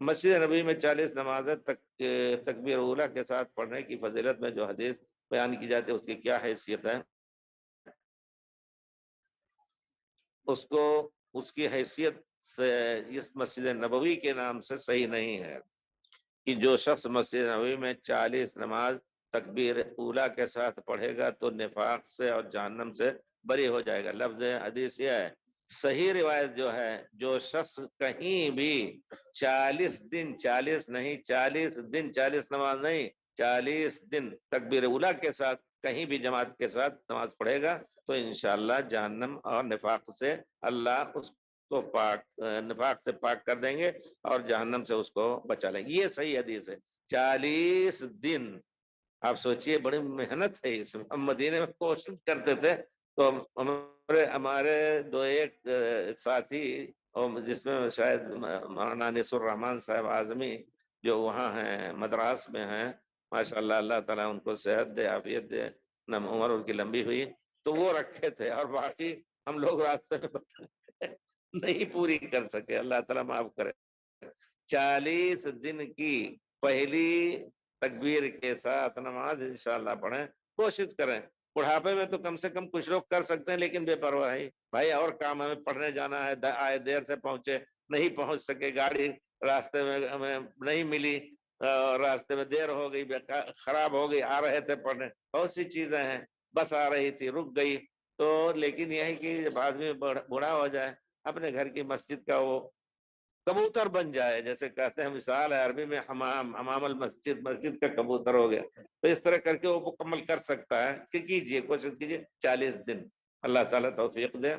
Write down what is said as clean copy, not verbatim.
مسجد نبوی میں 40 نمازیں تکبیر اولیٰ کے ساتھ پڑھنے کی فضیلت میں جو حدیث بیان کی جاتی ہے اس کی کیا حیثیت ہے؟ اس کی حیثیت سے اس مسجد نبوی کے نام سے صحیح نہیں ہے کہ جو شخص مسجد نبوی میں 40 نماز تکبیر اولیٰ کے ساتھ پڑھے گا تو نفاق سے اور جہنم سے بری ہو جائے گا۔ لفظ حدیث یہ ہے، صحیح روایت جو ہے، جو شخص کہیں بھی 40 دن، 40 نہیں، 40 دن، 40 نماز نہیں، 40 دن تکبیر اولیٰ کے ساتھ کہیں بھی جماعت کے ساتھ نماز پڑھے گا تو انشاءاللہ جہنم اور نفاق سے اللہ اس کو نفاق سے پاک کر دیں گے اور جہنم سے اس کو بچا لیں گے۔ یہ صحیح حدیث ہے۔ 40 دن، آپ سوچئے بڑی محنت ہے اس میں۔ ہم مدینے میں کوشش کرتے تھے تو ہمارے دو ایک ساتھی، جس میں شاید مولانا انیس الرحمان صاحب اعظمی جو وہاں ہیں مدراس میں ہیں، ماشاءاللہ اللہ تعالیٰ ان کو صحت دے، عافیت دے، عمر ان کی لمبی ہوئی، تو وہ رکھے تھے اور باقی ہم لوگ راستے میں نہیں پوری کر سکے، اللہ تعالیٰ معاف کرے۔ 40 دن کی پہلی تکبیر کے ساتھ نماز انشاءاللہ پڑھیں، کوشش کریں۔ بڑھاپے میں تو کم سے کم کچھ لوگ کر سکتے ہیں، لیکن بے پرواہی، بھائی اور کام ہمیں پڑھنے جانا ہے، آئے دیر سے پہنچے، نہیں پہنچ سکے، گاڑی راستے میں ہمیں نہیں ملی، راستے میں دیر ہو گئی، خراب ہو گئی، آ رہے تھے پڑھنے، بہت سی چیزیں ہیں، بس آ رہی تھی رک گئی تو، لیکن یہ ہے کہ جب آدمی بوڑھا ہو جائے اپنے گھر کی مسجد کا وہ کبوتر بن جائے، جیسے کہتے ہیں، مثال ہے عربی میں حمام المسجد، مسجد کا کبوتر ہو گیا، تو اس طرح کر کے وہ مکمل کر سکتا ہے کہ کیجئے، کوشش کیجئے 40 دن، اللہ تعالیٰ توفیق دے۔